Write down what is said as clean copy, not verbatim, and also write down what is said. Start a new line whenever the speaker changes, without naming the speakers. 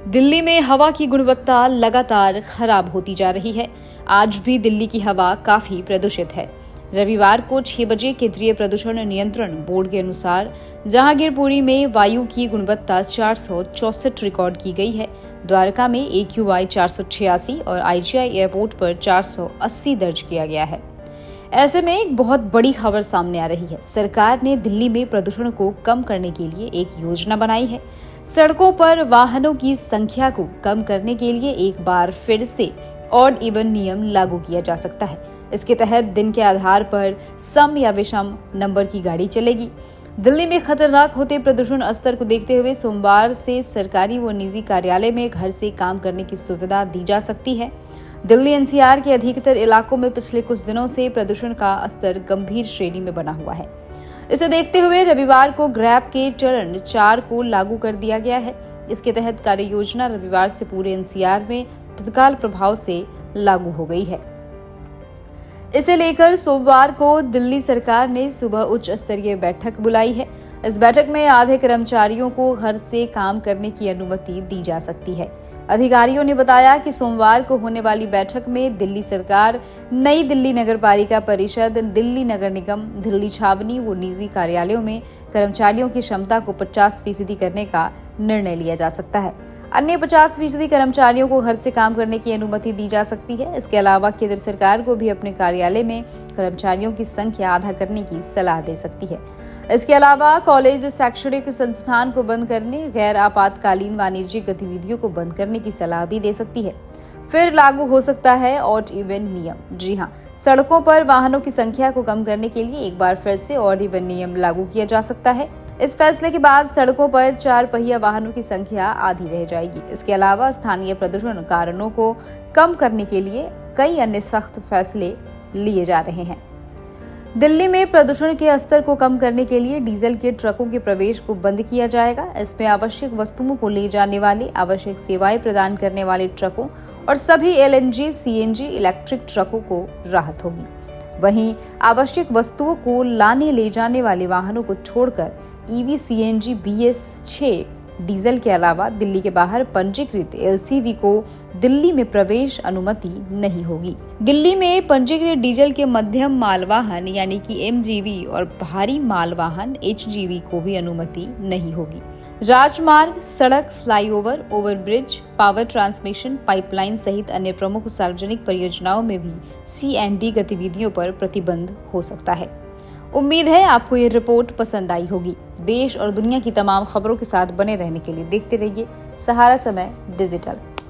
दिल्ली में हवा की गुणवत्ता लगातार खराब होती जा रही है। आज भी दिल्ली की हवा काफी प्रदूषित है। रविवार को 6 बजे केंद्रीय प्रदूषण नियंत्रण बोर्ड के अनुसार जहांगीरपुरी में वायु की गुणवत्ता 464 रिकॉर्ड की गई है। द्वारका में AQI 486 और IGI एयरपोर्ट पर 480 दर्ज किया गया है। ऐसे में एक बहुत बड़ी खबर सामने आ रही है। सरकार ने दिल्ली में प्रदूषण को कम करने के लिए एक योजना बनाई है। सड़कों पर वाहनों की संख्या को कम करने के लिए एक बार फिर से ऑड इवन नियम लागू किया जा सकता है। इसके तहत दिन के आधार पर सम या विषम नंबर की गाड़ी चलेगी। दिल्ली में खतरनाक होते प्रदूषण स्तर को देखते हुए सोमवार से सरकारी व निजी कार्यालय में घर से काम करने की सुविधा दी जा सकती है। दिल्ली NCR के अधिकतर इलाकों में पिछले कुछ दिनों से प्रदूषण का स्तर गंभीर श्रेणी में बना हुआ है। इसे देखते हुए रविवार को ग्रैब के चरण 4 को लागू कर दिया गया है। इसके तहत कार्य योजना रविवार से पूरे NCR में तत्काल प्रभाव से लागू हो गई है। इसे लेकर सोमवार को दिल्ली सरकार ने सुबह उच्च स्तरीय बैठक बुलाई है। इस बैठक में आधे कर्मचारियों को घर से काम करने की अनुमति दी जा सकती है। अधिकारियों ने बताया कि सोमवार को होने वाली बैठक में दिल्ली सरकार, नई दिल्ली नगरपालिका परिषद, दिल्ली नगर निगम, दिल्ली छावनी व निजी कार्यालयों में कर्मचारियों की क्षमता को 50% करने का निर्णय लिया जा सकता है। अन्य 50% कर्मचारियों को घर से काम करने की अनुमति दी जा सकती है। इसके अलावा केंद्र सरकार को भी अपने कार्यालय में कर्मचारियों की संख्या आधा करने की सलाह दे सकती है। इसके अलावा कॉलेज, शैक्षणिक संस्थान को बंद करने, गैर आपातकालीन वाणिज्यिक गतिविधियों को बंद करने की सलाह भी दे सकती है। फिर लागू हो सकता है ऑड इवन नियम। जी हाँ, सड़कों पर वाहनों की संख्या को कम करने के लिए एक बार फिर से ऑड इवन नियम लागू किया जा सकता है। इस फैसले के बाद सड़कों पर 4 पहिया वाहनों की संख्या आधी रह जाएगी। इसके अलावा स्थानीय प्रदूषण कारणों को कम करने के लिए कई अन्य सख्त फैसले लिए जा रहे हैं। दिल्ली में प्रदूषण के स्तर को कम करने के लिए डीजल के ट्रकों के प्रवेश को बंद किया जाएगा। इसमें आवश्यक वस्तुओं को ले जाने वाले, आवश्यक सेवाएं प्रदान करने वाले ट्रकों और सभी LNG, CNG इलेक्ट्रिक ट्रकों को राहत होगी। वहीं आवश्यक वस्तुओं को लाने ले जाने वाले वाहनों को छोड़कर EV, CNG, BS6 डीजल के अलावा दिल्ली के बाहर पंजीकृत LCV को दिल्ली में प्रवेश अनुमति नहीं होगी। दिल्ली में पंजीकृत डीजल के मध्यम मालवाहन यानी कि MGV और भारी मालवाहन HGV को भी अनुमति नहीं होगी। राजमार्ग, सड़क, flyover, overbridge, power transmission pipeline सहित अन्य प्रमुख सार्वजनिक परियोजनाओं में भी C&D गतिविधियों पर प्रतिबंध हो सकता है। उम्मीद है आपको ये रिपोर्ट पसंद आई होगी। देश और दुनिया की तमाम खबरों के साथ बने रहने के लिए देखते रहिए सहारा समय डिजिटल।